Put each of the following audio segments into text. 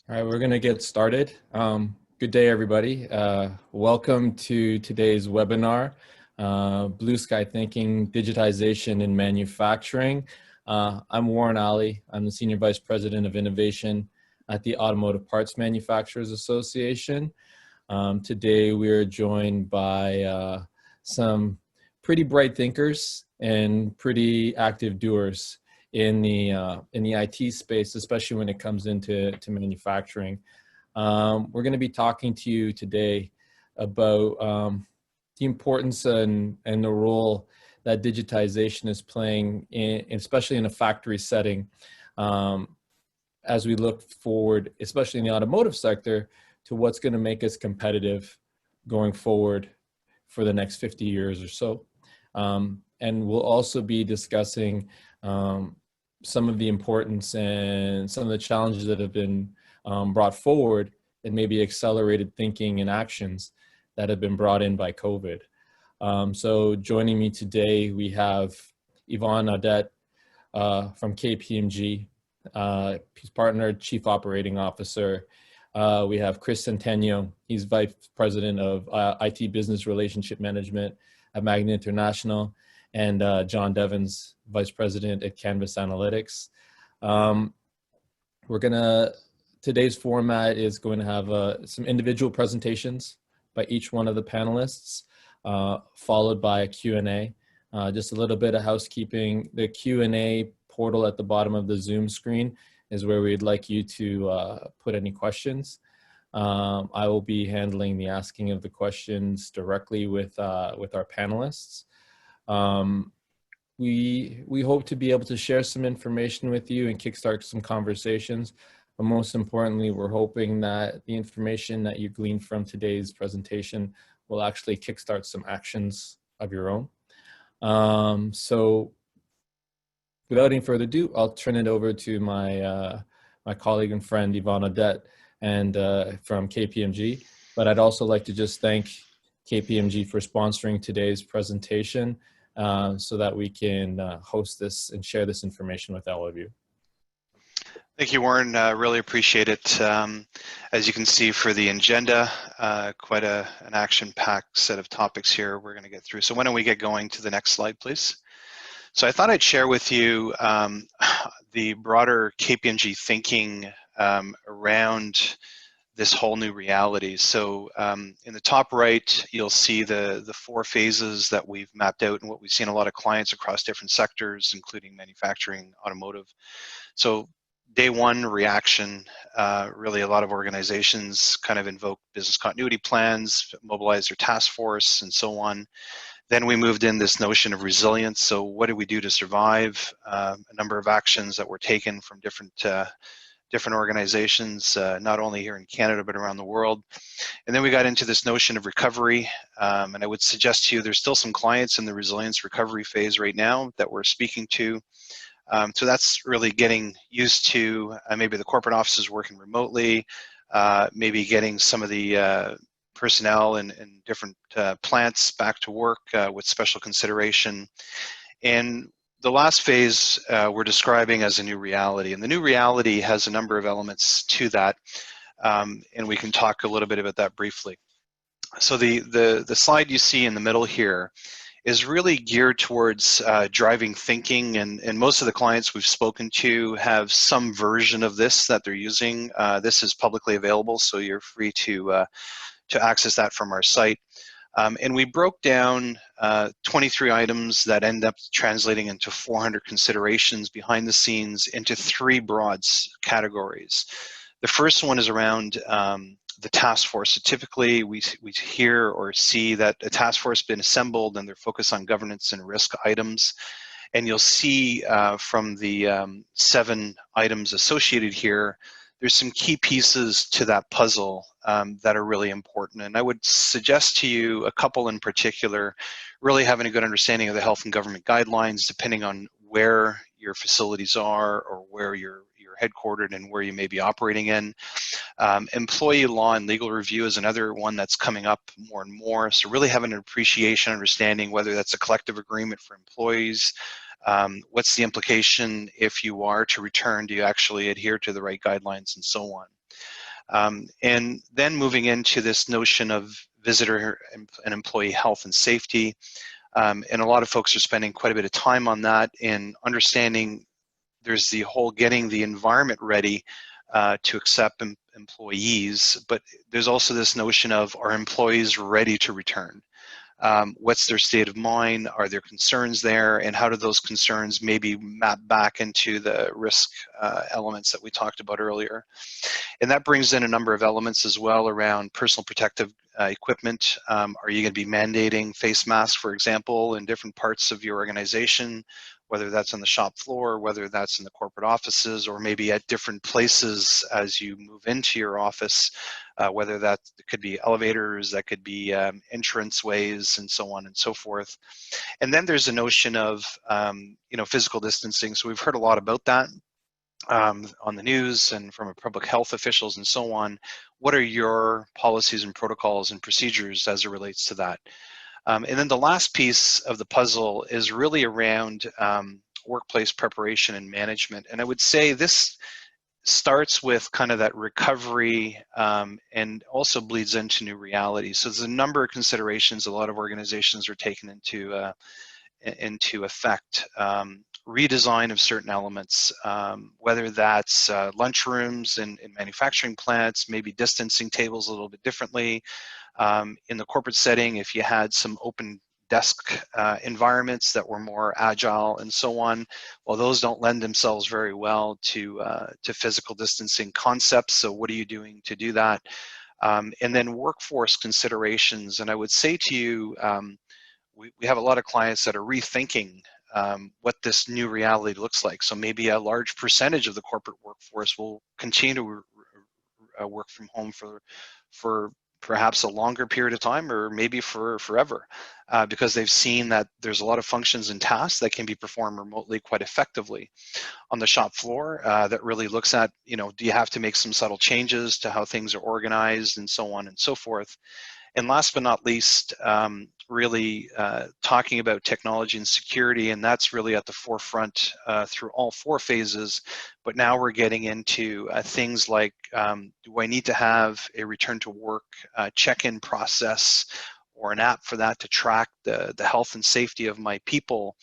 All right, we're going to get started. Good day, everybody. Welcome to today's webinar, Blue Sky Thinking, Digitization in Manufacturing. I'm Warren Ali. I'm the Senior Vice President of Innovation at the Automotive Parts Manufacturers Association. Today, we are joined by some pretty bright thinkers and pretty active doers in the IT space, especially when it comes into manufacturing. We're going to be talking to you today about the importance and the role that digitization is playing, especially in a factory setting, as we look forward, especially in the automotive sector, to what's going to make us competitive going forward for the next 50 years or so. And we'll also be discussing some of the importance and some of the challenges that have been brought forward and maybe accelerated thinking and actions that have been brought in by COVID. So joining me today, we have Yvon, Audette from KPMG, his partner, Chief Operating Officer. We have Chris Centeno, he's Vice President of IT Business Relationship Management at Magna International, and John Devins, Vice President at Canvas Analytics. Today's format is going to have some individual presentations by each one of the panelists, followed by a Q&A. Just a little bit of housekeeping. The Q&A portal at the bottom of the Zoom screen is where we'd like you to put any questions. I will be handling the asking of the questions directly with our panelists. We hope to be able to share some information with you and kickstart some conversations, but most importantly, we're hoping that the information that you glean from today's presentation will actually kickstart some actions of your own. So without any further ado, I'll turn it over to my colleague and friend, Yvon Audette, and from KPMG. But I'd also like to just thank KPMG for sponsoring today's presentation so that we can host this and share this information with all of you. Thank you, Warren. Really appreciate it. As you can see for the agenda, quite an action-packed set of topics here we're going to get through. So why don't we get going to the next slide, please? So I thought I'd share with you the broader KPMG thinking around this whole new reality. So in the top right, you'll see the four phases that we've mapped out and what we've seen a lot of clients across different sectors, including manufacturing, automotive. So day one, reaction. Really a lot of organizations kind of invoke business continuity plans, mobilize their task force, and so on. Then we moved in this notion of resilience. So what do we do to survive? A number of actions that were taken from different organizations, not only here in Canada, but around the world. And then we got into this notion of recovery. And I would suggest to you, there's still some clients in the resilience recovery phase right now that we're speaking to. So that's really getting used to maybe the corporate offices working remotely, maybe getting some of the personnel in different plants back to work with special consideration. And the last phase we're describing as a new reality. And the new reality has a number of elements to that. And we can talk a little bit about that briefly. So the slide you see in the middle here is really geared towards driving thinking, and most of the clients we've spoken to have some version of this that they're using. This is publicly available, so you're free to access that from our site. And we broke down 23 items that end up translating into 400 considerations behind the scenes into three broad categories. The first one is around the task force. So typically we hear or see that a task force has been assembled and they're focused on governance and risk items. And you'll see from the 7 items associated here, there's some key pieces to that puzzle that are really important. And I would suggest to you a couple in particular, really having a good understanding of the health and government guidelines, depending on where your facilities are or where you're headquartered and where you may be operating in. Employee law and legal review is another one that's coming up more and more. So really having an appreciation, understanding whether that's a collective agreement for employees, what's the implication if you are to return, do you actually adhere to the right guidelines and so on. And then moving into this notion of visitor and employee health and safety. And a lot of folks are spending quite a bit of time on that and understanding there's the whole getting the environment ready to accept employees, but there's also this notion of, are employees ready to return? What's their state of mind? Are there concerns there? And how do those concerns maybe map back into the risk elements that we talked about earlier? And that brings in a number of elements as well around personal protective equipment. Are you going to be mandating face masks, for example, in different parts of your organization, whether that's on the shop floor, whether that's in the corporate offices, or maybe at different places as you move into your office, whether that could be elevators, that could be entrance ways, and so on and so forth. And then there's a notion of physical distancing. So we've heard a lot about that on the news and from public health officials and so on. What are your policies and protocols and procedures as it relates to that? And then the last piece of the puzzle is really around workplace preparation and management. And I would say this starts with kind of that recovery and also bleeds into new reality. So there's a number of considerations a lot of organizations are taking into effect. Redesign of certain elements, whether that's lunchrooms in manufacturing plants, maybe distancing tables a little bit differently. In the corporate setting, if you had some open desk environments that were more agile and so on, well, those don't lend themselves very well to physical distancing concepts. So what are you doing to do that? And then workforce considerations. And I would say to you, we have a lot of clients that are rethinking what this new reality looks like. So maybe a large percentage of the corporate workforce will continue to work from home for perhaps a longer period of time, or maybe for forever, because they've seen that there's a lot of functions and tasks that can be performed remotely quite effectively. On the shop floor, that really looks at, do you have to make some subtle changes to how things are organized and so on and so forth. And last but not least, really talking about technology and security, and that's really at the forefront through all four phases. But now we're getting into things like, do I need to have a return to work check-in process or an app for that to track the health and safety of my people,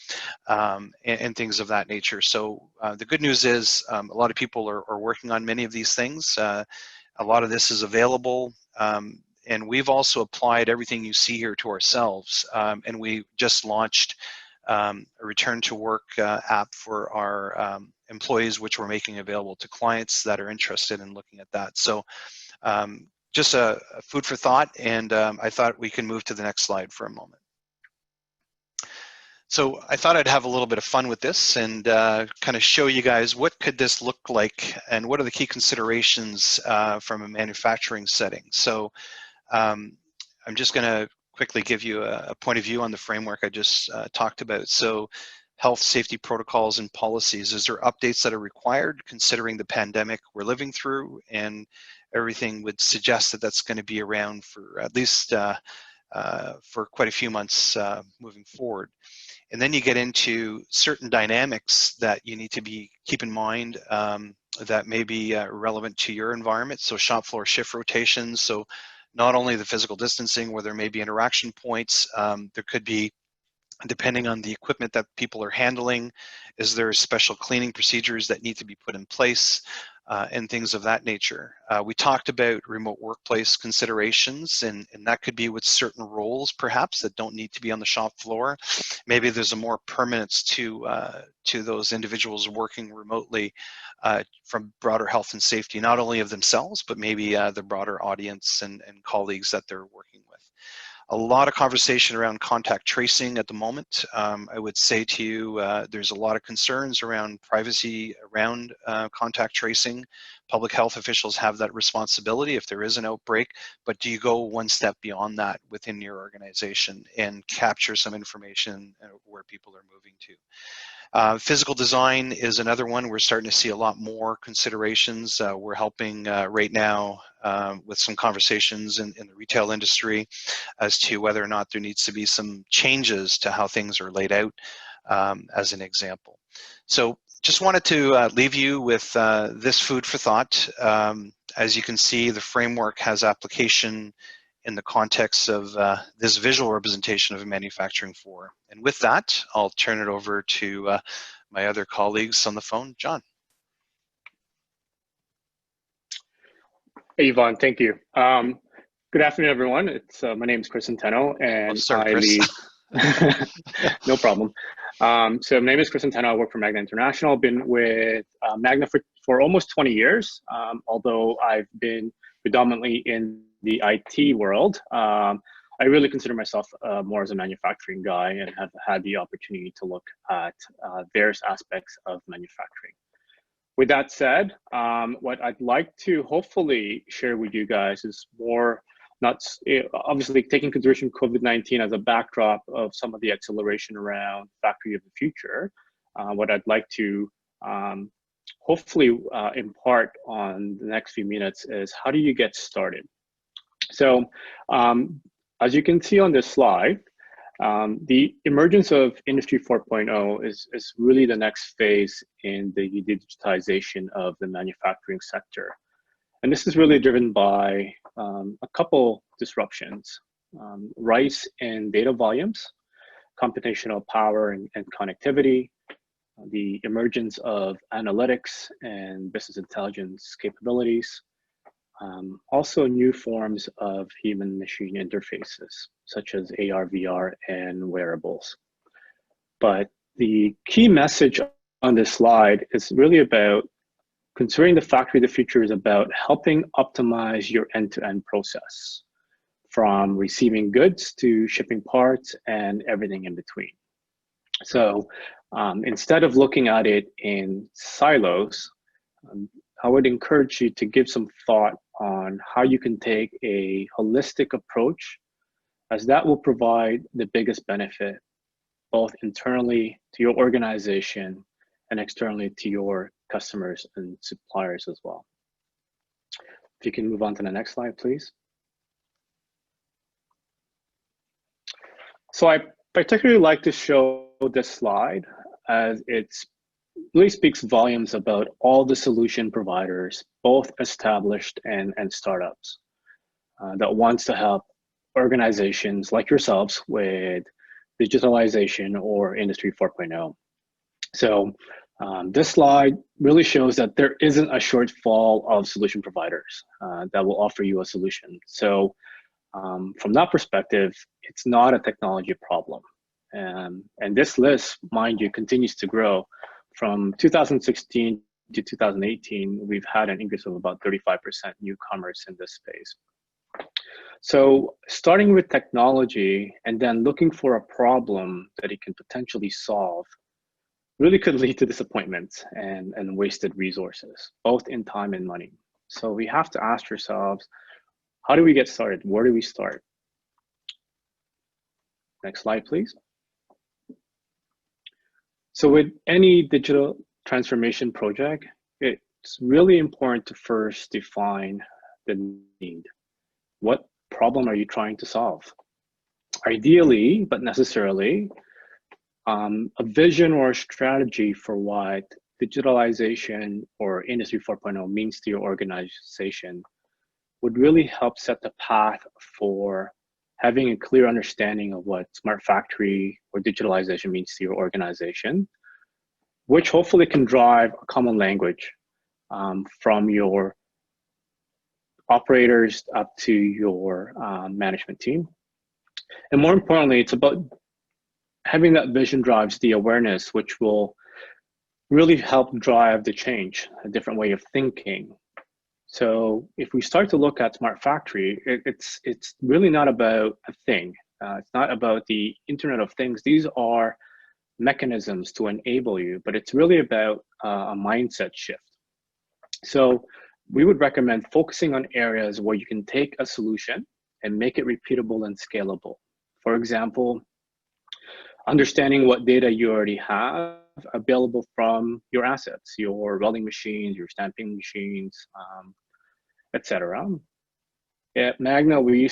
and things of that nature. So the good news is a lot of people are working on many of these things. A lot of this is available. And we've also applied everything you see here to ourselves. And we just launched a return to work app for our employees, which we're making available to clients that are interested in looking at that. So just a food for thought, and I thought we can move to the next slide for a moment. So I thought I'd have a little bit of fun with this and kind of show you guys what could this look like and what are the key considerations from a manufacturing setting. So I'm just going to quickly give you a point of view on the framework I just talked about. So health, safety protocols and policies, is there updates that are required considering the pandemic we're living through? And everything would suggest that that's going to be around for at least for quite a few months moving forward. And then you get into certain dynamics that you need to keep in mind that may be relevant to your environment. So shop floor shift rotations. So not only the physical distancing where there may be interaction points, there could be, depending on the equipment that people are handling, is there special cleaning procedures that need to be put in place, and things of that nature. We talked about remote workplace considerations, and that could be with certain roles perhaps that don't need to be on the shop floor. Maybe there's a more permanence to those individuals working remotely from broader health and safety, not only of themselves, but maybe the broader audience and colleagues that they're working with. A lot of conversation around contact tracing at the moment. I would say to you, there's a lot of concerns around privacy around contact tracing. Public health officials have that responsibility if there is an outbreak, but do you go one step beyond that within your organization and capture some information where people are moving to? Physical design is another one. We're starting to see a lot more considerations. We're helping right now with some conversations in the retail industry as to whether or not there needs to be some changes to how things are laid out, as an example. So just wanted to leave you with this food for thought. As you can see, the framework has application in the context of this visual representation of a manufacturing floor. And with that, I'll turn it over to my other colleagues on the phone. John. Hey, Yvon, thank you. Good afternoon, everyone. My name is Centeno, and I lead. No problem. So my name is Centeno. I work for Magna International. I've been with Magna for almost 20 years, although I've been predominantly in the IT world. I really consider myself more as a manufacturing guy and have had the opportunity to look at various aspects of manufacturing. With that said, what I'd like to hopefully share with you guys is more, not obviously taking consideration COVID-19 as a backdrop of some of the acceleration around factory of the future. What I'd like to hopefully impart on the next few minutes is how do you get started? So as you can see on this slide, the emergence of Industry 4.0 is really the next phase in the digitization of the manufacturing sector. And this is really driven by a couple disruptions: rise in data volumes, computational power and connectivity, the emergence of analytics and business intelligence capabilities, also new forms of human-machine interfaces, such as AR, VR, and wearables. But the key message on this slide is really about considering the factory of the future is about helping optimize your end-to-end process, from receiving goods to shipping parts and everything in between. So instead of looking at it in silos, I would encourage you to give some thought on how you can take a holistic approach, as that will provide the biggest benefit, both internally to your organization and externally to your customers and suppliers as well. If you can move on to the next slide, please. So I particularly like to show this slide as it really speaks volumes about all the solution providers, both established and startups, that wants to help organizations like yourselves with digitalization or Industry 4.0. So this slide really shows that there isn't a shortfall of solution providers that will offer you a solution. So from that perspective, it's not a technology problem. And this list, mind you, continues to grow. From 2016 to 2018, we've had an increase of about 35% newcomers in this space. So starting with technology and then looking for a problem that it can potentially solve really could lead to disappointments and wasted resources, both in time and money. So we have to ask ourselves, how do we get started? Where do we start? Next slide, please. So with any digital transformation project, it's really important to first define the need. What problem are you trying to solve? Ideally, but necessarily, a vision or a strategy for what digitalization or Industry 4.0 means to your organization would really help set the path for having a clear understanding of what smart factory or digitalization means to your organization, which hopefully can drive a common language from your operators up to your management team. And more importantly, it's about having that vision drives the awareness, which will really help drive the change, a different way of thinking. So if we start to look at smart factory, it's really not about a thing. It's not about the Internet of Things. These are mechanisms to enable you, but it's really about a mindset shift. So we would recommend focusing on areas where you can take a solution and make it repeatable and scalable. For example, understanding what data you already have available from your assets, your welding machines, your stamping machines, etc. At Magna, we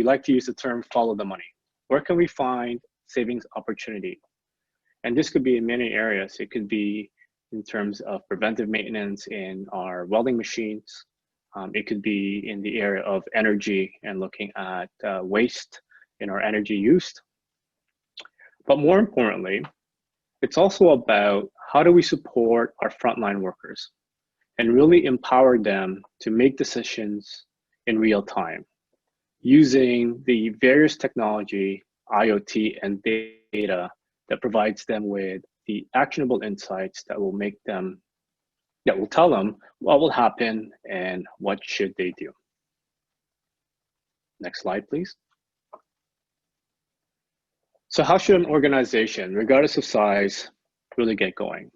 like to use the term follow the money. Where can we find savings opportunity? And this could be in many areas. It could be in terms of preventive maintenance in our welding machines, It could be in the area of energy and looking at waste in our energy use. But more importantly, it's also about how do we support our frontline workers and really empower them to make decisions in real time using the various technology, IoT, and data that provides them with the actionable insights that will tell them what will happen and what should they do. Next slide, please. So how should an organization, regardless of size, really get going?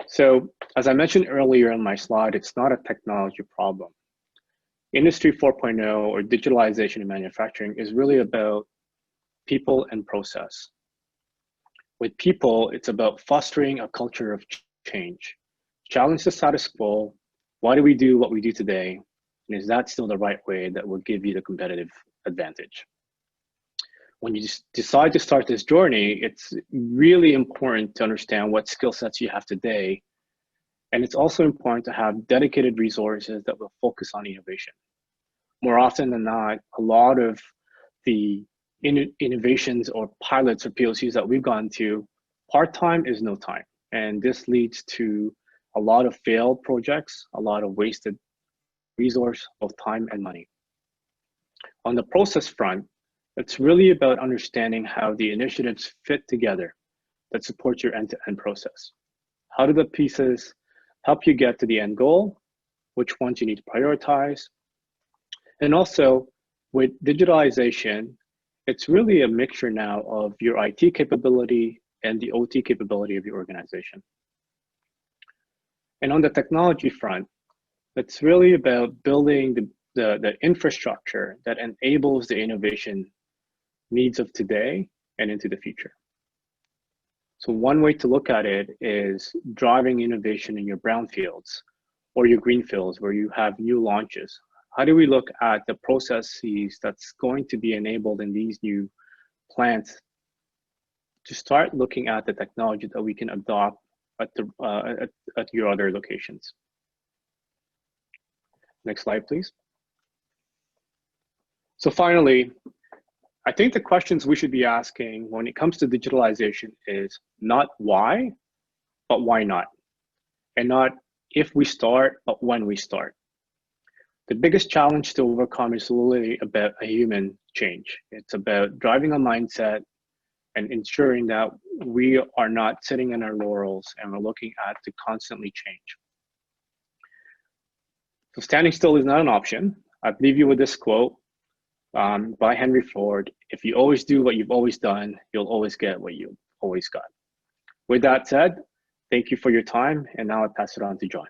So as I mentioned earlier on my slide, it's not a technology problem. Industry 4.0 or digitalization in manufacturing is really about people and process. With people, it's about fostering a culture of change. Challenge the status quo. Why do we do what we do today? And is that still the right way that will give you the competitive advantage? When you decide to start this journey, it's really important to understand what skill sets you have today. And it's also important to have dedicated resources that will focus on innovation. More often than not, a lot of the innovations or pilots or POCs that we've gone to, part-time is no time. And this leads to a lot of failed projects, a lot of wasted resource, both time and money. On the process front, it's really about understanding how the initiatives fit together that support your end-to-end process. How do the pieces help you get to the end goal? Which ones you need to prioritize? And also with digitalization, it's really a mixture now of your IT capability and the OT capability of your organization. And on the technology front, it's really about building the infrastructure that enables the innovation needs of today and into the future. So one way to look at it is driving innovation in your brownfields or your greenfields where you have new launches. How do we look at the processes that's going to be enabled in these new plants to start looking at the technology that we can adopt at your other locations? Next slide, please. So finally, I think the questions we should be asking when it comes to digitalization is not why, but why not? And not if we start, but when we start. The biggest challenge to overcome is really about a human change. It's about driving a mindset and ensuring that we are not sitting in our laurels and we're looking at to constantly change. So standing still is not an option. I leave you with this quote by Henry Ford: if you always do what you've always done, you'll always get what you've always got. With that said, thank you for your time, and now I pass it on to John.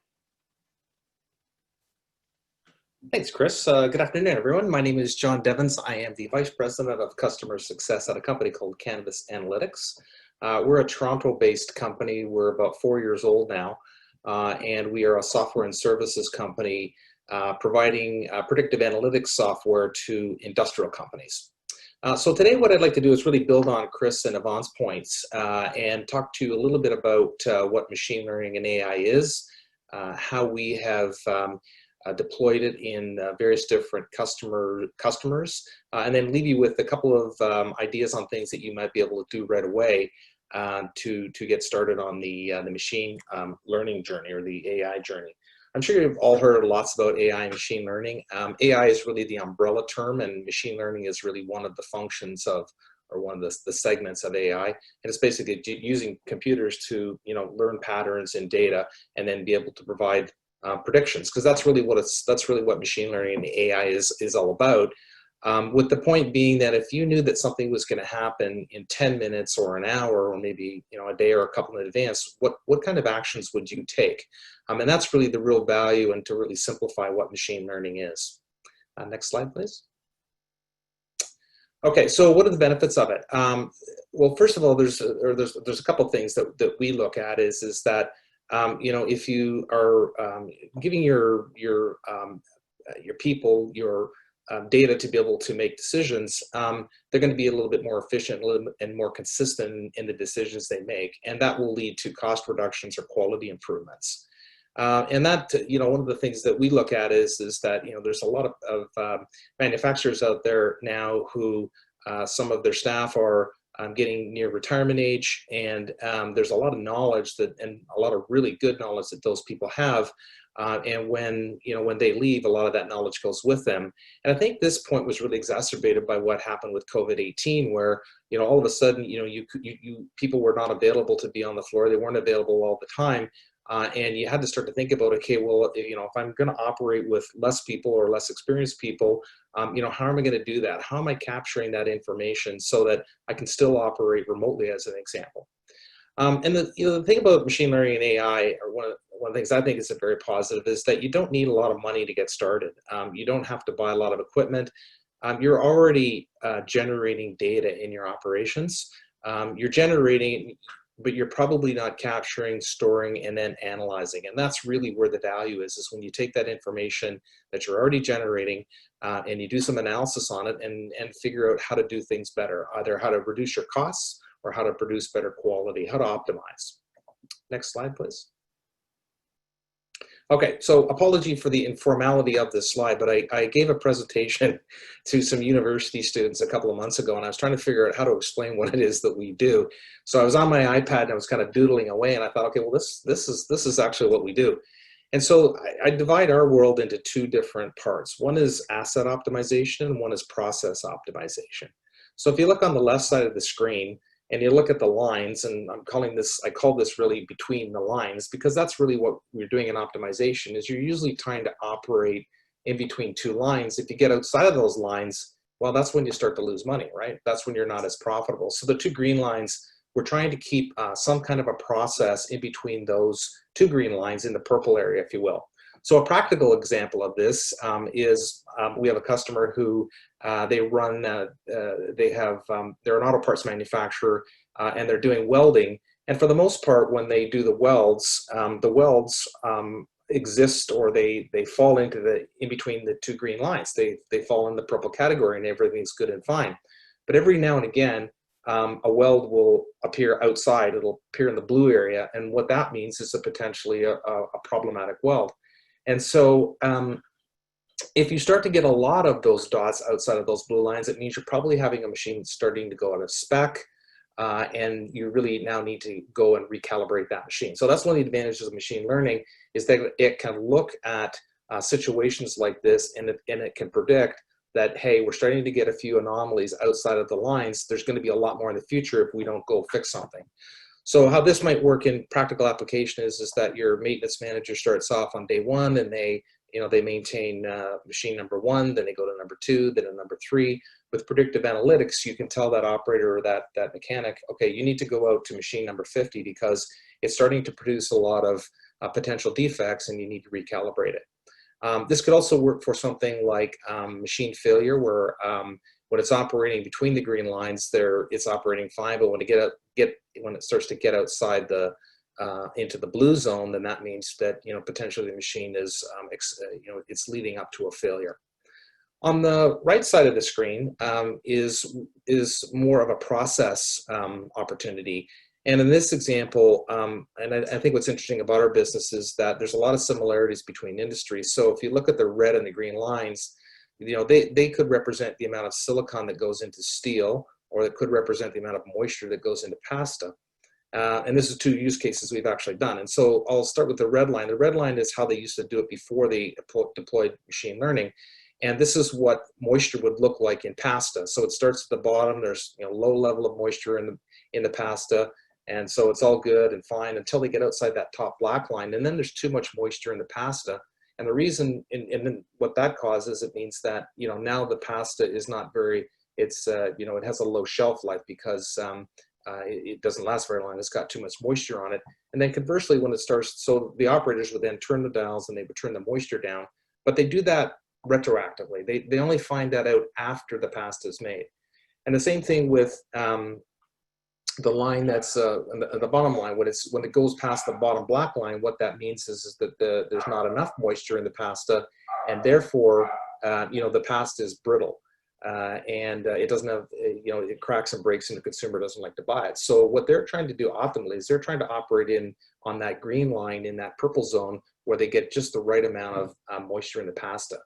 Thanks, Chris. Good afternoon, everyone. My name is John Devins. I am the Vice President of Customer Success at a company called Canvas Analytics. We're a Toronto-based company. We're about 4 years old now, and we are a software and services company providing predictive analytics software to industrial companies. So today what I'd like to do is really build on Chris and Yvon's points and talk to you a little bit about what machine learning and AI is, how we have deployed it in various different customers, and then leave you with a couple of ideas on things that you might be able to do right away to get started on the machine learning journey or the AI journey. I'm sure you've all heard lots about AI and machine learning. AI is really the umbrella term, and machine learning is really one of the functions of, or one of the segments of AI. And it's basically using computers to, learn patterns in data and then be able to provide predictions, because that's really what machine learning and AI is all about. With the point being that if you knew that something was going to happen in 10 minutes or an hour or maybe a day or a couple in advance, what kind of actions would you take? And that's really the real value, and to really simplify what machine learning is. Next slide, please. Okay, so what are the benefits of it? Well, first of all, there's a couple things that we look at is that if you are giving your people your data to be able to make decisions, they're going to be a little bit more efficient and more consistent in the decisions they make, and that will lead to cost reductions or quality improvements. And that, one of the things that we look at is that, there's a lot of manufacturers out there now who some of their staff are getting near retirement age, and there's a lot of knowledge and a lot of really good knowledge that those people have. And when they leave, a lot of that knowledge goes with them. And I think this point was really exacerbated by what happened with COVID-18, where all of a sudden people were not available to be on the floor. They weren't available all the time. And you had to start to think about, okay, well, if I'm going to operate with less people or less experienced people, how am I going to do that? How am I capturing that information so that I can still operate remotely, as an example? And the thing about machine learning and AI, or one of the things I think is very positive, is that you don't need a lot of money to get started. You don't have to buy a lot of equipment. You're already generating data in your operations. You're generating, but you're probably not capturing, storing, and then analyzing. And that's really where the value is when you take that information that you're already generating and you do some analysis on it and figure out how to do things better, either how to reduce your costs or how to produce better quality, how to optimize. Next slide, please. Okay, so apology for the informality of this slide, but I gave a presentation to some university students a couple of months ago, and I was trying to figure out how to explain what it is that we do. So I was on my iPad and I was kind of doodling away, and I thought, okay, well, this is actually what we do. And so I divide our world into two different parts. One is asset optimization, and one is process optimization. So if you look on the left side of the screen, and you look at the lines, and I call this really between the lines, because that's really what we're doing in optimization, is you're usually trying to operate in between two lines. If you get outside of those lines, well, that's when you start to lose money, right? That's when you're not as profitable. So the two green lines, we're trying to keep some kind of a process in between those two green lines in the purple area, if you will. So a practical example of this is we have a customer who they're an auto parts manufacturer, and they're doing welding. And for the most part, when they do the welds exist, or they fall into in between the two green lines. They fall in the purple category, and everything's good and fine. But every now and again, a weld will appear outside. It'll appear in the blue area, and what that means is potentially a problematic weld. And so if you start to get a lot of those dots outside of those blue lines, it means you're probably having a machine that's starting to go out of spec, and you really now need to go and recalibrate that machine. So that's one of the advantages of machine learning, is that it can look at situations like this, and it can predict that, hey, we're starting to get a few anomalies outside of the lines. There's going to be a lot more in the future if we don't go fix something. So how this might work in practical application is that your maintenance manager starts off on day one, and they maintain machine number 1, then they go to number 2, then to number 3. With predictive analytics, you can tell that operator or that mechanic, okay, you need to go out to machine number 50 because it's starting to produce a lot of potential defects, and you need to recalibrate it. This could also work for something like machine failure, where when it's operating between the green lines, it's operating fine, but when it starts to get outside into the blue zone, then that means that potentially the machine is it's leading up to a failure. On the right side of the screen is more of a process opportunity. And in this example, and I think what's interesting about our business is that there's a lot of similarities between industries. So if you look at the red and the green lines, they could represent the amount of silicon that goes into steel, or it could represent the amount of moisture that goes into pasta. And this is 2 use cases we've actually done. And so I'll start with the red line. The red line is how they used to do it before they deployed machine learning. And this is what moisture would look like in pasta. So it starts at the bottom. There's low level of moisture in the pasta. And so it's all good and fine until they get outside that top black line. And then there's too much moisture in the pasta. And the reason, and then what that causes, it means that, now the pasta is not very, it has a low shelf life because it doesn't last very long. It's got too much moisture on it. And then conversely, when it starts, so the operators would then turn the dials and they would turn the moisture down, but they do that retroactively. They only find that out after the pasta is made. And the same thing with the line that's the bottom line. When it goes past the bottom black line, what that means is that there's not enough moisture in the pasta, and therefore the pasta is brittle. And it doesn't have, it cracks and breaks, and the consumer doesn't like to buy it. So what they're trying to do optimally is they're trying to operate on that green line in that purple zone, where they get just the right amount of moisture in the pasta.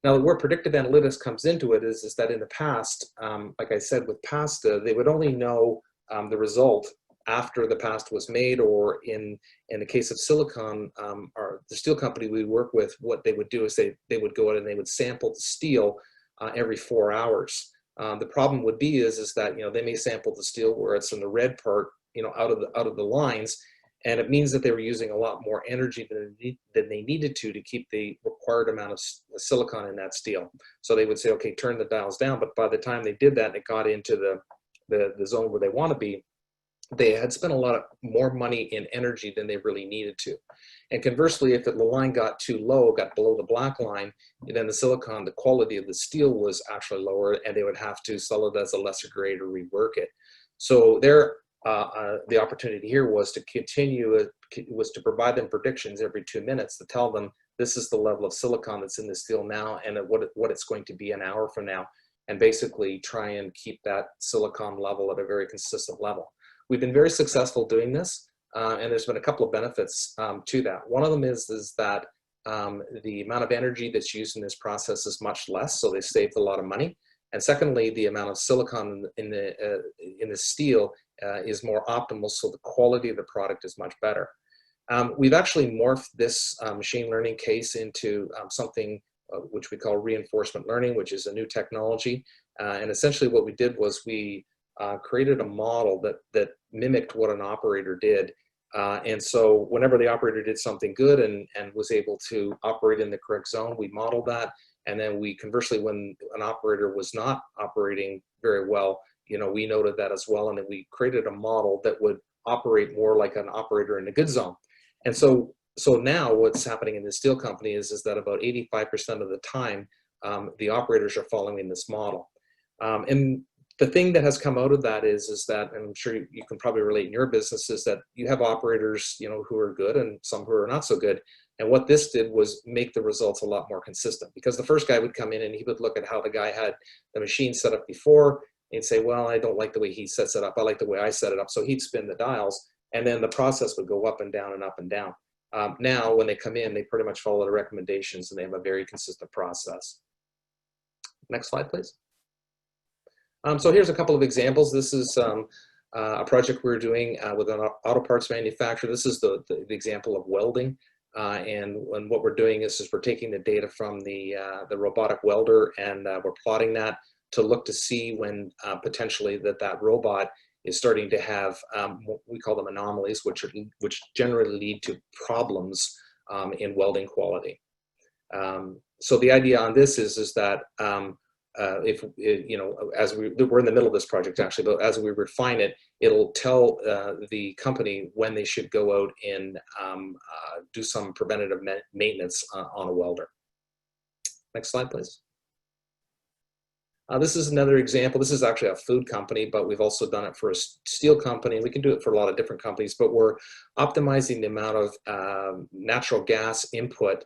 Now, where predictive analytics comes into it is that in the past, like I said, with pasta, they would only know the result after the pasta was made, or in the case of silicon, or the steel company we work with, what they would do is they would go out and they would sample the steel every 4 hours. The problem would be is that, you know, they may sample the steel where it's in the red part, you know, out of the lines, and it means that they were using a lot more energy than they needed to keep the required amount of silicon in that steel. So they would say, okay, turn the dials down, but by the time they did that and it got into the zone where they want to be, they had spent a lot more money in energy than they really needed to. And conversely, if the line got too low, got below the black line, then the silicon, the quality of the steel was actually lower, and they would have to sell it as a lesser grade or rework it. So the opportunity here was to was to provide them predictions every 2 minutes to tell them this is the level of silicon that's in the steel now and what it's going to be an hour from now, and basically try and keep that silicon level at a very consistent level. We've been very successful doing this, and there's been a couple of benefits to that. One of them is that the amount of energy that's used in this process is much less, so they saved a lot of money. And secondly, the amount of silicon in the steel is more optimal, so the quality of the product is much better. We've actually morphed this machine learning case into something which we call reinforcement learning, which is a new technology. And essentially what we did was we created a model that mimicked what an operator did. And so whenever the operator did something good and was able to operate in the correct zone, we modeled that. And then we conversely, when an operator was not operating very well, you know, we noted that as well. And then we created a model that would operate more like an operator in the good zone. And so now what's happening in the steel company is that about 85% of the time, the operators are following this model. And the thing that has come out of that is that, and I'm sure you can probably relate in your business, is that you have operators, you know, who are good and some who are not so good. And what this did was make the results a lot more consistent, because the first guy would come in and he would look at how the guy had the machine set up before and say, well, I don't like the way he sets it up. I like the way I set it up. So he'd spin the dials, and then the process would go up and down and up and down. Now, when they come in, they pretty much follow the recommendations and they have a very consistent process. Next slide, please. So here's a couple of examples. This is a project we're doing with an auto parts manufacturer. This is the example of welding. And what we're doing is we're taking the data from the robotic welder, and we're plotting that to look to see when potentially that robot is starting to have what we call them anomalies, which generally lead to problems in welding quality. So the idea on this is that if you know, as we're in the middle of this project actually, but as we refine it, it'll tell the company when they should go out and do some preventative maintenance on a welder. Next slide, please. This is another example. This is actually a food company, but we've also done it for a steel company. We can do it for a lot of different companies, but we're optimizing the amount of natural gas input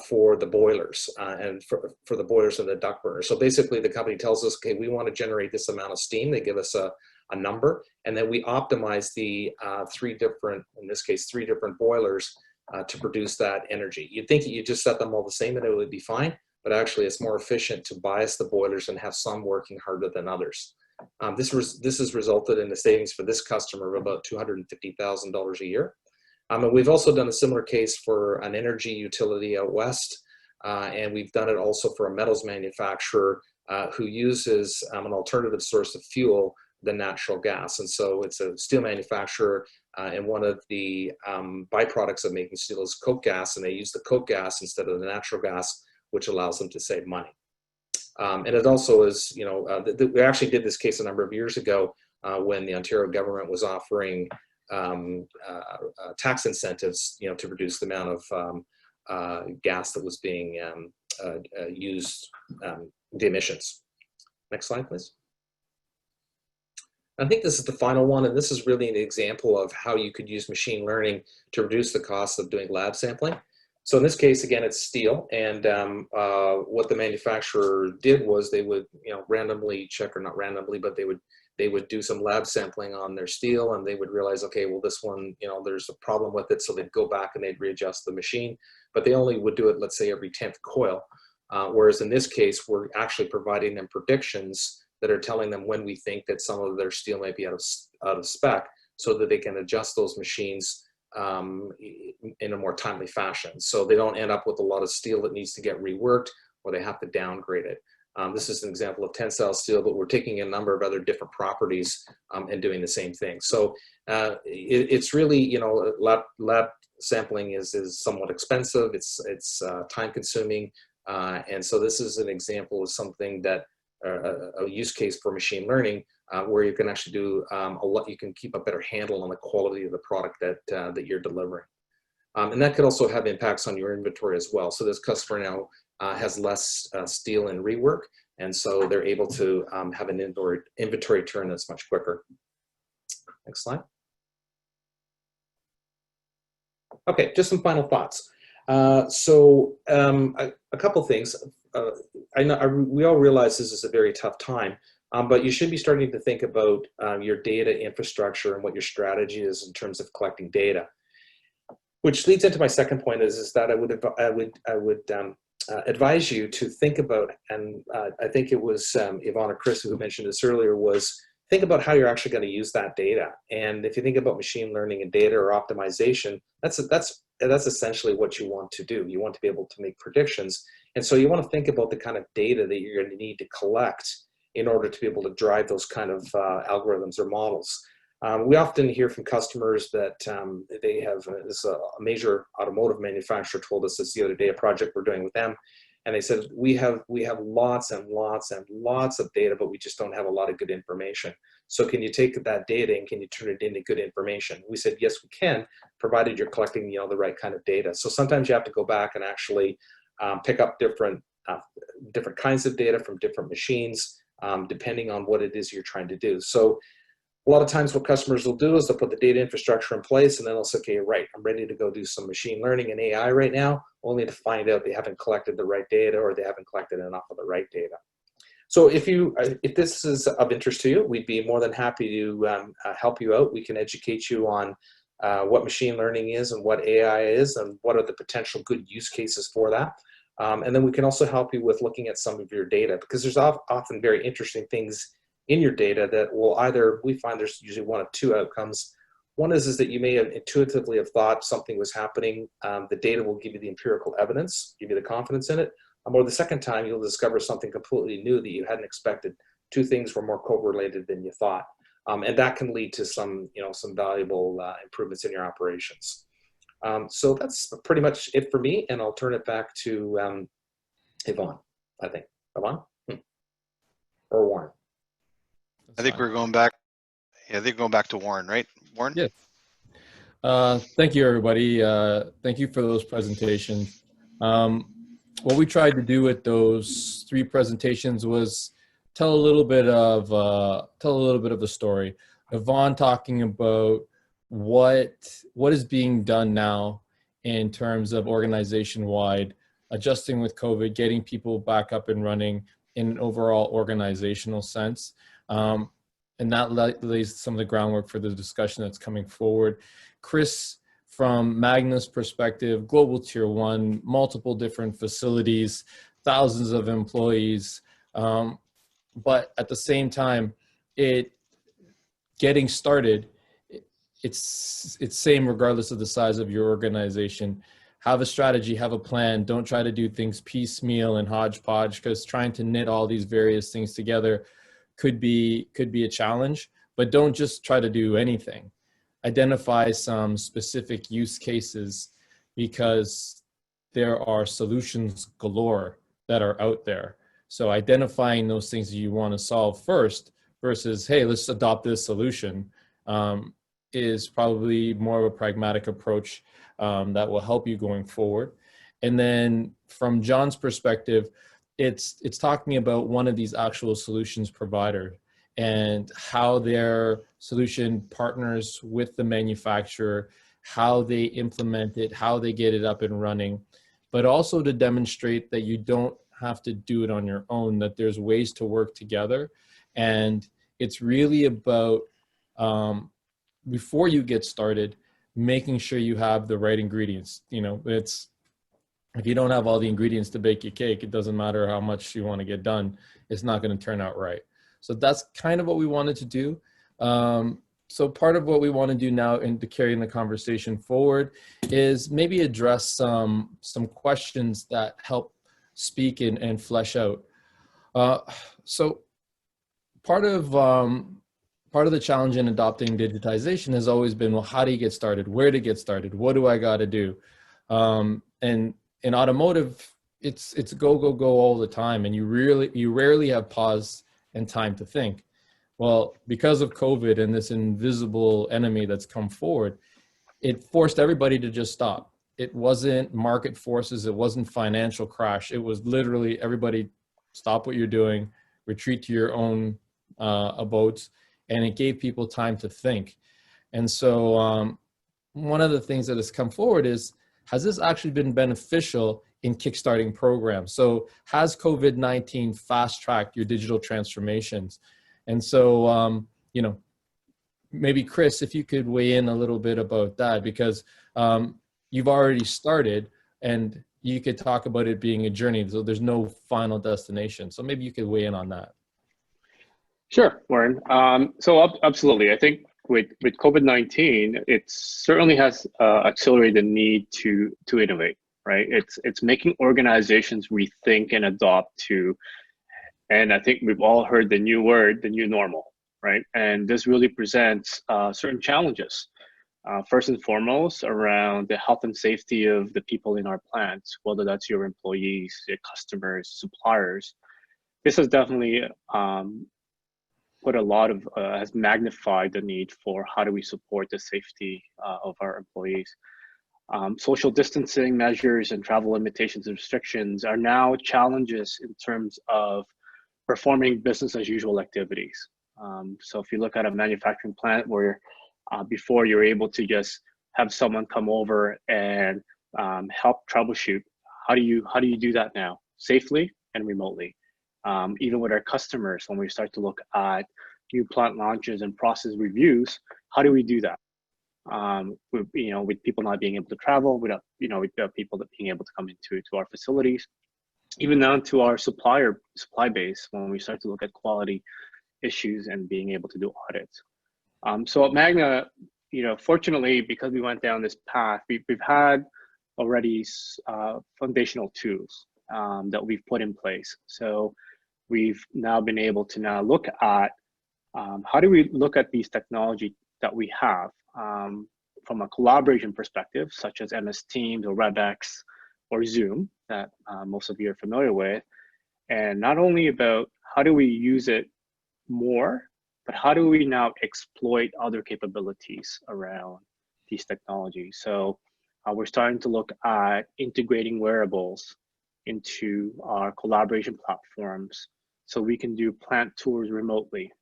for the boilers and for the boilers and the duct burners. So basically the company tells us, okay, we want to generate this amount of steam. They give us a number, and then we optimize the three different boilers to produce that energy. You'd think you just set them all the same and it would be fine, but actually it's more efficient to bias the boilers and have some working harder than others. This has resulted in the savings for this customer of about $250,000 a year. And we've also done a similar case for an energy utility out west, and we've done it also for a metals manufacturer who uses an alternative source of fuel than natural gas. And so it's a steel manufacturer, and one of the byproducts of making steel is coke gas, and they use the coke gas instead of the natural gas, which allows them to save money. And it also is, you know, we actually did this case a number of years ago when the Ontario government was offering tax incentives, you know, to reduce the amount of gas that was being used, the emissions. Next slide, please. I think this is the final one, and this is really an example of how you could use machine learning to reduce the cost of doing lab sampling. So in this case, again, it's steel, and what the manufacturer did was they would, you know, randomly check, or not randomly, but they would they would do some lab sampling on their steel, and they would realize, okay, well, this one, you know, there's a problem with it. So they'd go back and they'd readjust the machine, but they only would do it, let's say, every 10th coil. Whereas in this case, we're actually providing them predictions that are telling them when we think that some of their steel might be out of spec, so that they can adjust those machines in a more timely fashion. So they don't end up with a lot of steel that needs to get reworked, or they have to downgrade it. This is an example of tensile steel, but we're taking a number of other different properties and doing the same thing. So it's really, you know, lab sampling is somewhat expensive. It's time consuming. And so this is an example of something that a use case for machine learning where you can actually do a lot. You can keep a better handle on the quality of the product that you're delivering. And that could also have impacts on your inventory as well. So this customer now has less steel in rework, and so they're able to have an inventory turn that's much quicker. Next slide. Okay, just some final thoughts. So a couple things. We all realize this is a very tough time, but you should be starting to think about your data infrastructure and what your strategy is in terms of collecting data. Which leads into my second point is that I would advise you to think about, and I think it was Yvon or Chris who mentioned this earlier, was think about how you're actually going to use that data. And if you think about machine learning and data or optimization, that's essentially what you want to do. You want to be able to make predictions. And so you want to think about the kind of data that you're going to need to collect in order to be able to drive those kind of algorithms or models. We often hear from customers that they have, a major automotive manufacturer told us this the other day, a project we're doing with them, and they said, we have lots and lots and lots of data, but we just don't have a lot of good information. So can you take that data and can you turn it into good information? We said, yes, we can, provided you're collecting, you know, the right kind of data. So sometimes you have to go back and actually pick up different kinds of data from different machines, depending on what it is you're trying to do. So a lot of times what customers will do is they'll put the data infrastructure in place and then they'll say, okay, right, I'm ready to go do some machine learning and AI right now, only to find out they haven't collected the right data or they haven't collected enough of the right data. So if this is of interest to you, we'd be more than happy to help you out. We can educate you on what machine learning is and what AI is and what are the potential good use cases for that. And then we can also help you with looking at some of your data, because there's often very interesting things in your data that will either, we find there's usually one of two outcomes. One is that you may have intuitively have thought something was happening. The data will give you the empirical evidence, give you the confidence in it. Or the second time, you'll discover something completely new that you hadn't expected. Two things were more correlated than you thought. And that can lead to some, you know, some valuable improvements in your operations. So that's pretty much it for me. And I'll turn it back to Yvon, I think. Yvon? Or Warren? I think we're going back. Yeah, I think we're going back to Warren, right? Warren? Yeah. Thank you, everybody. Thank you for those presentations. What we tried to do with those three presentations was tell a little bit of the story. Yvon talking about what is being done now in terms of organization-wide, adjusting with COVID, getting people back up and running in an overall organizational sense. And that lays some of the groundwork for the discussion that's coming forward. Chris, from Magna's perspective, global tier one, multiple different facilities, thousands of employees. But at the same time, getting started, it's same regardless of the size of your organization. Have a strategy, have a plan. Don't try to do things piecemeal and hodgepodge, because trying to knit all these various things together could be a challenge. But don't just try to do anything. Identify some specific use cases, because there are solutions galore that are out there. So identifying those things that you want to solve first versus, hey, let's adopt this solution, is probably more of a pragmatic approach that will help you going forward. And then from John's perspective, it's talking about one of these actual solutions provider and how their solution partners with the manufacturer, how they implement it, how they get it up and running, but also to demonstrate that you don't have to do it on your own, that there's ways to work together. And it's really about, before you get started, making sure you have the right ingredients. You know, if you don't have all the ingredients to bake your cake, it doesn't matter how much you want to get done, it's not going to turn out right. So that's kind of what we wanted to do. So part of what we want to do now in carrying the conversation forward is maybe address some questions that help speak and flesh out. So part of the challenge in adopting digitization has always been, well, how do you get started? Where to get started? What do I got to do? And in automotive, it's go, go, go all the time. And you rarely have pause and time to think. Well, because of COVID and this invisible enemy that's come forward, it forced everybody to just stop. It wasn't market forces. It wasn't financial crash. It was literally everybody stop what you're doing, retreat to your own abodes, and it gave people time to think. And so one of the things that has come forward is, has this actually been beneficial in kickstarting programs? So has COVID-19 fast-tracked your digital transformations? And so, you know, maybe Chris, if you could weigh in a little bit about that, because you've already started and you could talk about it being a journey. So there's no final destination. So maybe you could weigh in on that. Sure, Warren. Absolutely. I think with COVID-19, it certainly has accelerated the need to innovate, right? It's making organizations rethink and adopt to, and I think we've all heard the new word, the new normal, right? And this really presents certain challenges. First and foremost, around the health and safety of the people in our plants, whether that's your employees, your customers, suppliers. This has definitely has magnified the need for how do we support the safety of our employees. Social distancing measures and travel limitations and restrictions are now challenges in terms of performing business as usual activities. So if you look at a manufacturing plant where before you're able to just have someone come over and help troubleshoot, how do you do that now safely and remotely? Even with our customers, when we start to look at new plant launches and process reviews, how do we do that? With people not being able to travel, with people that being able to come into our facilities, even down to our supply base, when we start to look at quality issues and being able to do audits. So at Magna, fortunately, because we went down this path, we've had already foundational tools that we've put in place. So we've now been able to now look at how do we look at these technology that we have from a collaboration perspective, such as MS Teams or WebEx or Zoom that most of you are familiar with, and not only about how do we use it more, but how do we now exploit other capabilities around these technologies? So we're starting to look at integrating wearables into our collaboration platforms so we can do plant tours remotely.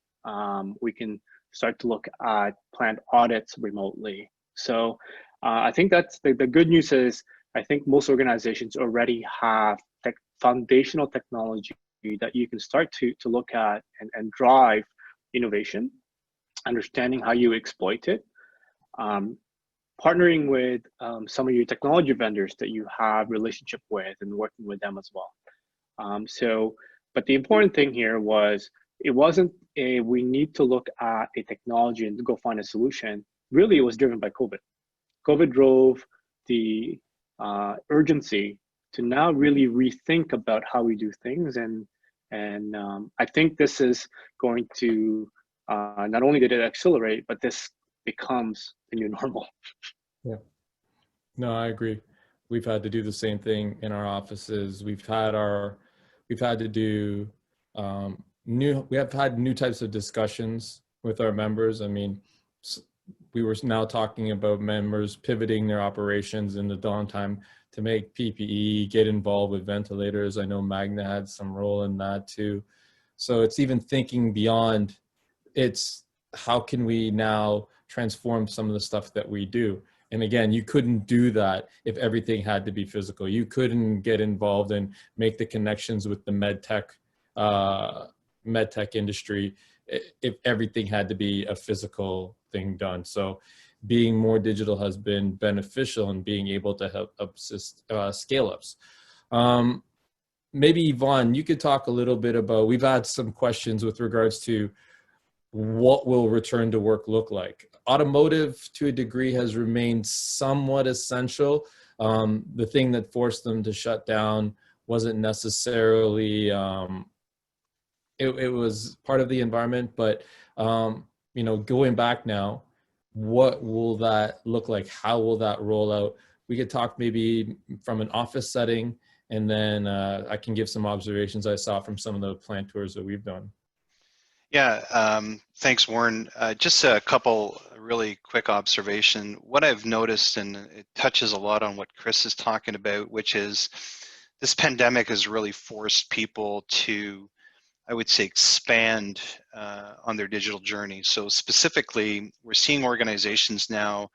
We can start to look at plant audits remotely. So I think that's the good news is, I think most organizations already have foundational technology that you can start to look at and drive innovation, understanding how you exploit it, partnering with some of your technology vendors that you have relationship with and working with them as well. But the important thing here was, it wasn't we need to look at a technology and go find a solution. Really, it was driven by COVID. COVID drove the urgency to now really rethink about how we do things. And I think this is going to, not only did it accelerate, but this becomes the new normal. Yeah, no, I agree. We've had to do the same thing in our offices. We've had to do we have had new types of discussions with our members. I mean, we were now talking about members pivoting their operations in the downtime to make PPE, get involved with ventilators. I know Magna had some role in that too. So it's even thinking beyond, it's how can we now transform some of the stuff that we do? And again, you couldn't do that if everything had to be physical. You couldn't get involved and make the connections with the med tech industry if everything had to be a physical thing done. So being more digital has been beneficial in being able to help assist scale-ups. Maybe Yvon, you could talk a little bit about, we've had some questions with regards to what will return to work look like. Automotive, to a degree, has remained somewhat essential. The thing that forced them to shut down wasn't necessarily, it was part of the environment, but you know, going back now, what will that look like? How will that roll out? We could talk maybe from an office setting, and then I can give some observations I saw from some of the plant tours that we've done. Yeah, thanks, Warren. Just a couple really quick observation. What I've noticed, and it touches a lot on what Chris is talking about, which is this pandemic has really forced people to, I would say, expand on their digital journey. So specifically, we're seeing organizations now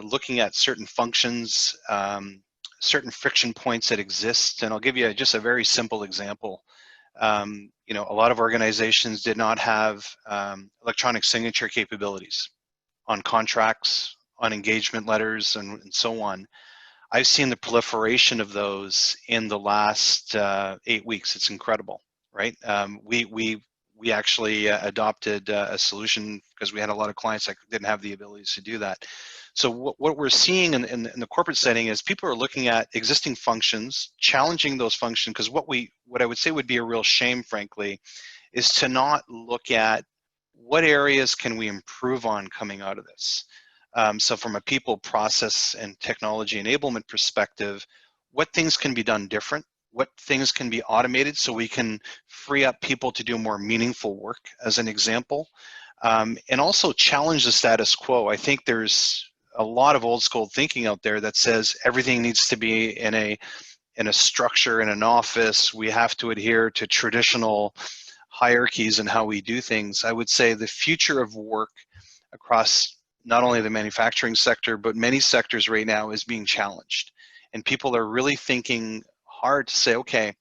looking at certain functions, certain friction points that exist. And I'll give you just a very simple example. You know, a lot of organizations did not have electronic signature capabilities on contracts, on engagement letters, and so on. I've seen the proliferation of those in the last 8 weeks. It's incredible, right? We actually adopted a solution because we had a lot of clients that didn't have the abilities to do that. So what we're seeing in the corporate setting is people are looking at existing functions, challenging those functions, because what I would say would be a real shame, frankly, is to not look at what areas can we improve on coming out of this. So from a people, process, and technology enablement perspective, what things can be done different? What things can be automated so we can free up people to do more meaningful work, as an example, and also challenge the status quo. I think there's a lot of old school thinking out there that says everything needs to be in a structure, in an office. We have to adhere to traditional hierarchies and how we do things. I would say the future of work across not only the manufacturing sector, but many sectors right now is being challenged. And people are really thinking hard to say, okay,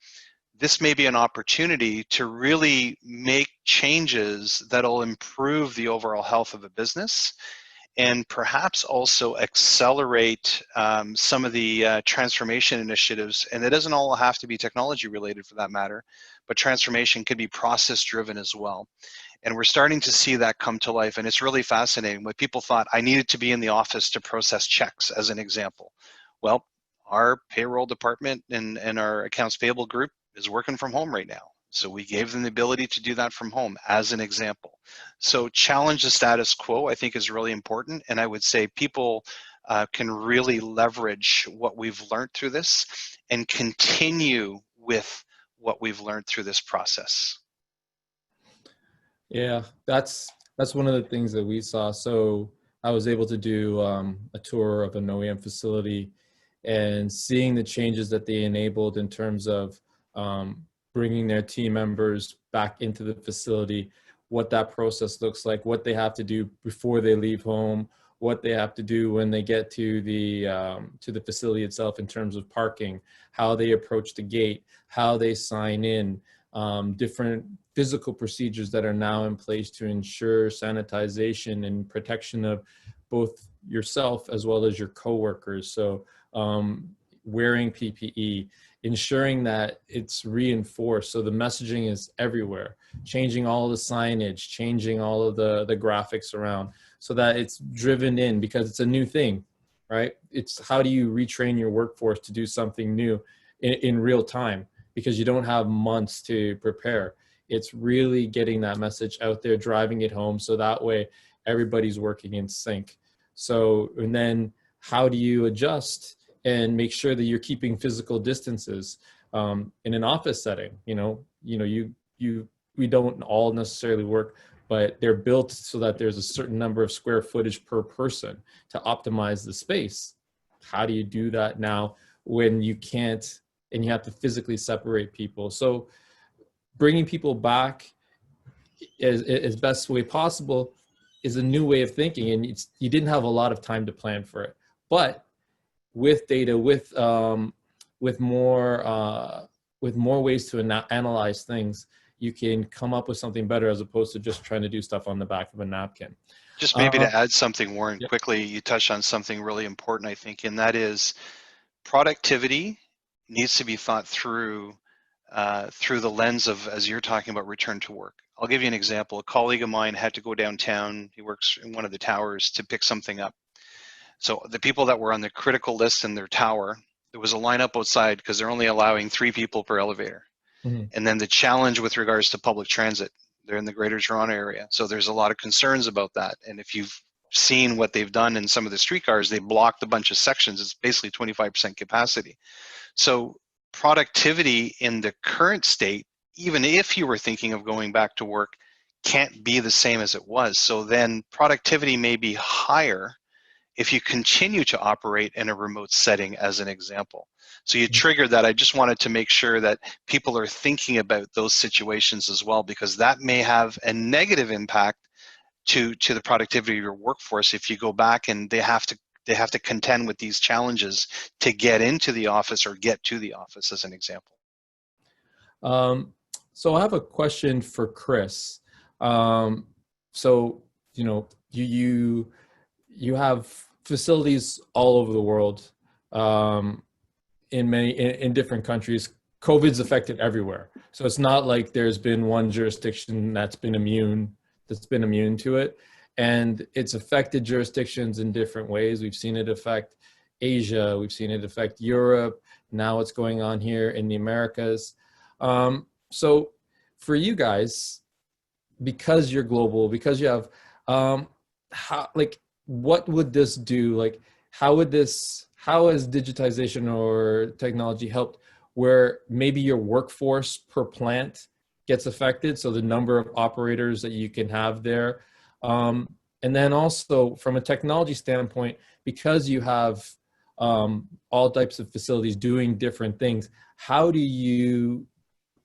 this may be an opportunity to really make changes that'll improve the overall health of a business, and perhaps also accelerate some of the transformation initiatives. And it doesn't all have to be technology related for that matter, but transformation can be process driven as well. And we're starting to see that come to life. And it's really fascinating. What people thought, I needed to be in the office to process checks, as an example. Well, our payroll department and our accounts payable group is working from home right now. So we gave them the ability to do that from home, as an example. So challenge the status quo, I think, is really important. And I would say people can really leverage what we've learned through this and continue with what we've learned through this process. Yeah, that's one of the things that we saw. So I was able to do a tour of an OEM facility, and seeing the changes that they enabled in terms of bringing their team members back into the facility, what that process looks like, what they have to do before they leave home, what they have to do when they get to the facility itself in terms of parking, how they approach the gate, how they sign in, different physical procedures that are now in place to ensure sanitization and protection of both yourself as well as your coworkers. So wearing PPE, ensuring that it's reinforced. So the messaging is everywhere, changing all the signage, changing all of the graphics around so that it's driven in, because it's a new thing, right? It's how do you retrain your workforce to do something new in real time, because you don't have months to prepare. It's really getting that message out there, driving it home, so that way everybody's working in sync. So, and then how do you adjust and make sure that you're keeping physical distances in an office setting? We don't all necessarily work, but they're built so that there's a certain number of square footage per person to optimize the space. How do you do that now when you can't, and you have to physically separate people? So bringing people back as best way possible is a new way of thinking, and you didn't have a lot of time to plan for it. But with data, with more ways to analyze things, you can come up with something better as opposed to just trying to do stuff on the back of a napkin. Just maybe to add something, Warren, quickly, you touched on something really important, I think, and that is productivity needs to be thought through through the lens of, as you're talking about, return to work. I'll give you an example. A colleague of mine had to go downtown. He works in one of the towers to pick something up. So the people that were on the critical list in their tower, there was a lineup outside because they're only allowing 3 people per elevator. And then the challenge with regards to public transit, they're in the Greater Toronto area. So there's a lot of concerns about that. And if you've seen what they've done in some of the streetcars, they blocked a bunch of sections. It's basically 25% capacity. So productivity in the current state, even if you were thinking of going back to work, can't be the same as it was. So then productivity may be higher if you continue to operate in a remote setting, as an example. So you triggered that. I just wanted to make sure that people are thinking about those situations as well, because that may have a negative impact to the productivity of your workforce if you go back and they have to contend with these challenges to get into the office or get to the office, as an example. So I have a question for Chris. So, you know, you have facilities all over the world, in different countries. COVID's affected everywhere. So it's not like there's been one jurisdiction that's been immune to it. And it's affected jurisdictions in different ways. We've seen it affect Asia. We've seen it affect Europe. Now it's going on here in the Americas. So for you guys, because you're global, because you have, what would this do? Like, how has digitization or technology helped where maybe your workforce per plant gets affected? So the number of operators that you can have there. And then also from a technology standpoint, because you have all types of facilities doing different things, how do you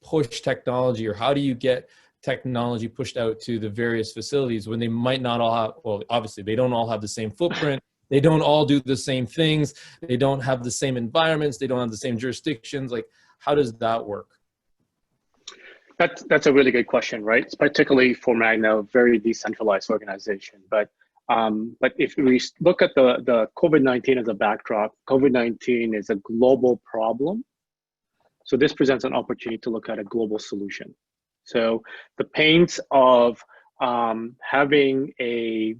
push technology, or how do you get technology pushed out to the various facilities when they might not all have, well, obviously they don't all have the same footprint, they don't all do the same things, they don't have the same environments, they don't have the same jurisdictions. Like, how does that work? That's a really good question, right? It's particularly for Magna, a very decentralized organization. But if we look at the COVID-19 as a backdrop, COVID-19 is a global problem. So this presents an opportunity to look at a global solution. So the pains of having a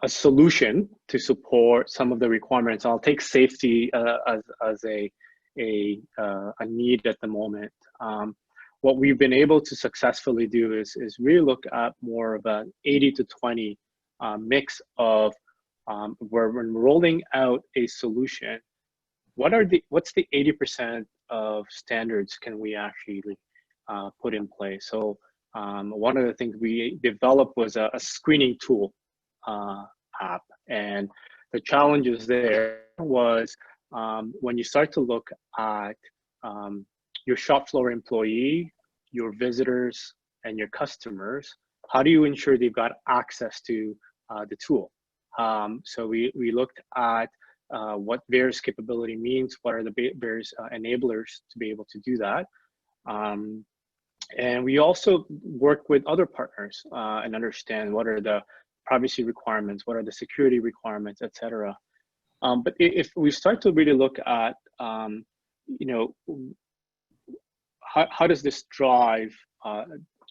solution to support some of the requirements. I'll take safety as a need at the moment. What we've been able to successfully do is really look at more of an 80 to 20 mix of where we're rolling out a solution. What's the 80% of standards can we actually put in place? So one of the things we developed was a screening tool app, and the challenges there was when you start to look at your shop floor employee, your visitors, and your customers, how do you ensure they've got access to the tool? So we looked at what various capability means, what are the various enablers to be able to do that. And we also work with other partners and understand what are the privacy requirements, what are the security requirements, et cetera. But if we start to really look at, you know, how does this drive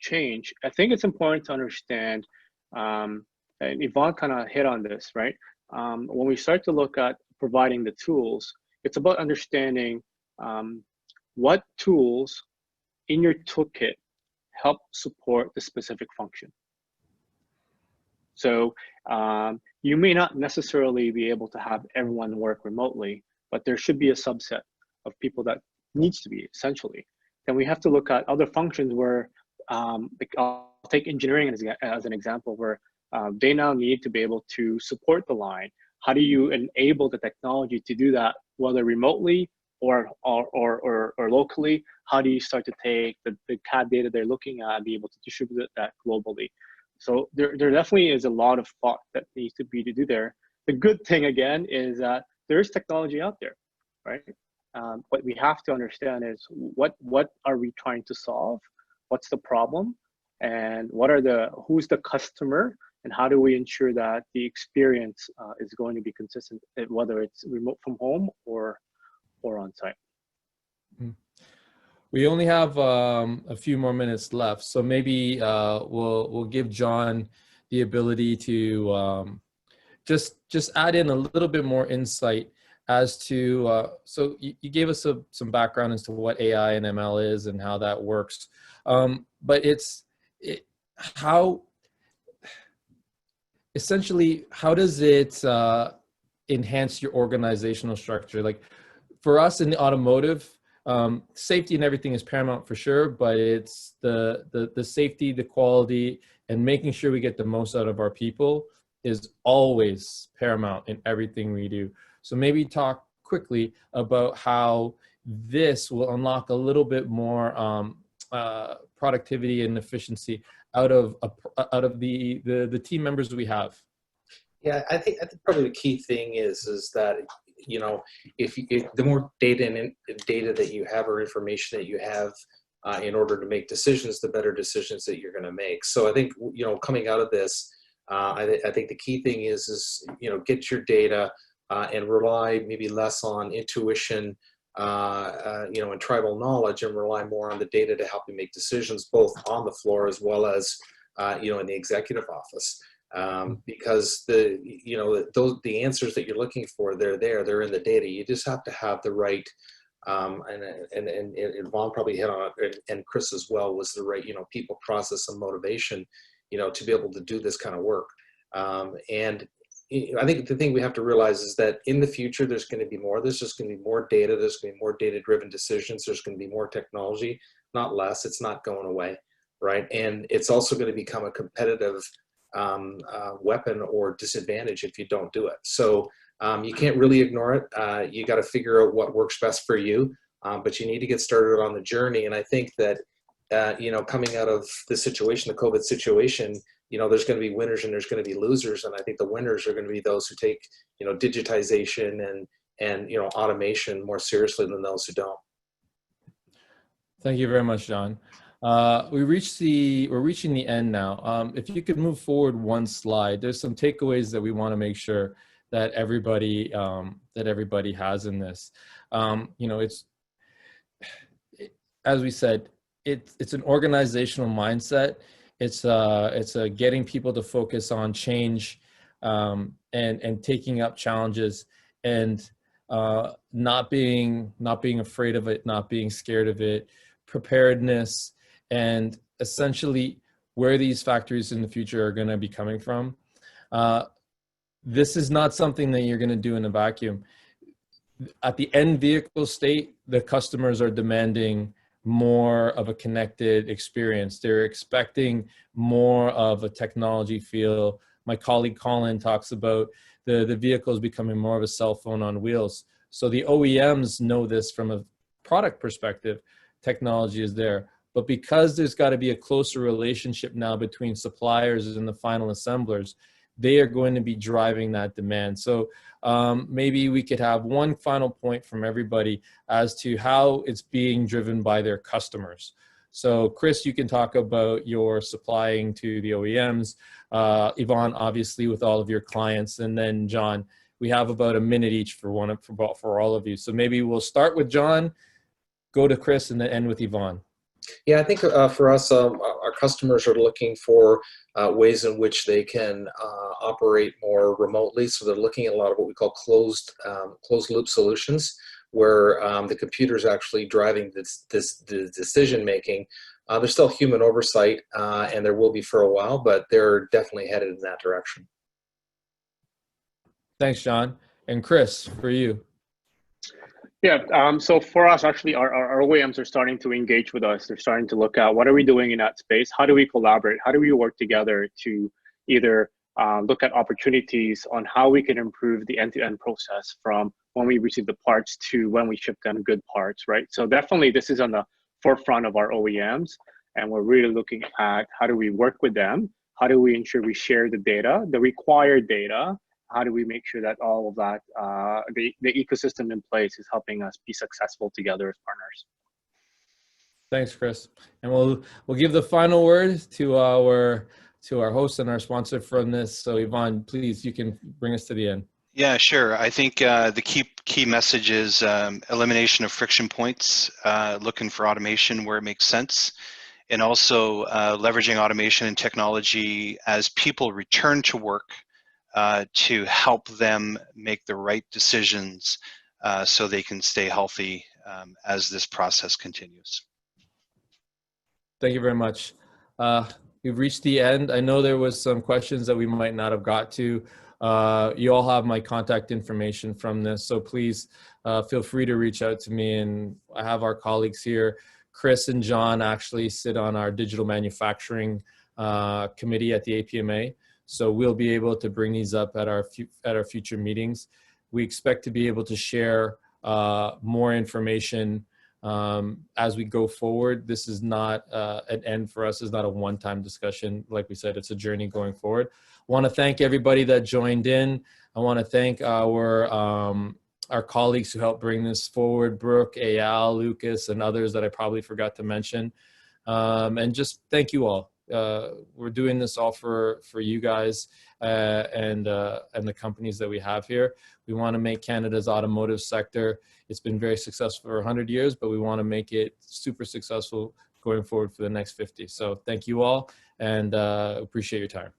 change? I think it's important to understand, and Yvon kind of hit on this, right? When we start to look at providing the tools, it's about understanding what tools in your toolkit help support the specific function. So you may not necessarily be able to have everyone work remotely, but there should be a subset of people that needs to be, essentially. Then we have to look at other functions where, like I'll take engineering as an example, where they now need to be able to support the line. How do you enable the technology to do that, whether remotely or locally? How do you start to take the CAD data they're looking at and be able to distribute that globally? So there definitely is a lot of thought that needs to be to do there. The good thing, again, is that there is technology out there, right? what we have to understand is what are we trying to solve? What's the problem? And who's the customer? And how do we ensure that the experience is going to be consistent, whether it's remote from home or on site? We only have a few more minutes left, so maybe we'll give John the ability to just add in a little bit more insight as to, so you gave us some background as to what AI and ML is and how that works, but essentially, how does it enhance your organizational structure? Like for us in the automotive, safety and everything is paramount for sure, but it's the safety, the quality, and making sure we get the most out of our people is always paramount in everything we do. So maybe talk quickly about how this will unlock a little bit more productivity and efficiency out of the team members we have. Yeah, I think probably the key thing is that, you know, if the more data that you have or information that you have in order to make decisions, the better decisions that you're going to make. So I think, you know, coming out of this, I think the key thing is you know, get your data and rely maybe less on intuition, you know, and tribal knowledge, and rely more on the data to help you make decisions, both on the floor as well as you know, in the executive office. Because the answers that you're looking for, they're in the data. You just have to have the right, and Yvon probably hit on it, and Chris as well, was the right, you know, people, process, and motivation, you know, to be able to do this kind of work. And I think the thing we have to realize is that in the future, there's going to be more. There's just going to be more data. There's going to be more data-driven decisions. There's going to be more technology, not less. It's not going away, right? And it's also going to become a competitive weapon or disadvantage if you don't do it. So you can't really ignore it. You got to figure out what works best for you, but you need to get started on the journey. And I think that, you know, coming out of the situation, the COVID situation, you know, there's going to be winners and there's going to be losers. And I think the winners are going to be those who take, you know, digitization and you know, automation more seriously than those who don't. Thank you very much, John. We're reaching the end now. If you could move forward one slide, there's some takeaways that we want to make sure that everybody has in this. You know, as we said, it's an organizational mindset. It's a getting people to focus on change and taking up challenges and not being afraid of it, not being scared of it, preparedness, and essentially where these factories in the future are going to be coming from. This is not something that you're going to do in a vacuum. At the end vehicle state, the customers are demanding more of a connected experience. They're expecting more of a technology feel. My colleague Colin talks about the vehicles becoming more of a cell phone on wheels. So the OEMs know this from a product perspective. Technology is there. But because there's got to be a closer relationship now between suppliers and the final assemblers, they are going to be driving that demand. So maybe we could have one final point from everybody as to how it's being driven by their customers. So Chris, you can talk about your supplying to the OEMs, Yvon, obviously with all of your clients, and then John, we have about a minute each for all of you. So maybe we'll start with John, go to Chris, and then end with Yvon. Yeah, I think for us, our customers are looking for ways in which they can operate more remotely. So they're looking at a lot of what we call closed loop solutions, where the computer is actually driving the decision making. There's still human oversight, and there will be for a while, but they're definitely headed in that direction. Thanks, John. And Chris, for you. Yeah, so for us, actually, our OEMs are starting to engage with us. They're starting to look at what are we doing in that space? How do we collaborate? How do we work together to either look at opportunities on how we can improve the end-to-end process from when we receive the parts to when we ship them good parts, right? So definitely this is on the forefront of our OEMs, and we're really looking at how do we work with them? How do we ensure we share the data, the required data? how do we make sure that all of that, the ecosystem in place is helping us be successful together as partners. Thanks, Chris. And we'll give the final word to our host and our sponsor from this. So Yvon, please, you can bring us to the end. Yeah, sure. I think the key message is elimination of friction points, looking for automation where it makes sense, and also leveraging automation and technology as people return to work to help them make the right decisions so they can stay healthy as this process continues. Thank you very much. We've reached the end. I know there was some questions that we might not have got to. You all have my contact information from this, so please feel free to reach out to me. And I have our colleagues here. Chris and John actually sit on our digital manufacturing committee at the APMA, so we'll be able to bring these up at our future meetings. We expect to be able to share more information as we go forward. This is not an end for us. It's not a one-time discussion. Like we said, it's a journey going forward. I want to thank everybody that joined in. I want to thank our colleagues who helped bring this forward, Brooke, Eyal, Lucas, and others that I probably forgot to mention. And just thank you all. We're doing this all for you guys and the companies that we have here. We want to make Canada's automotive sector, it's been very successful for 100 years, but we want to make it super successful going forward for the next 50. So thank you all, and appreciate your time.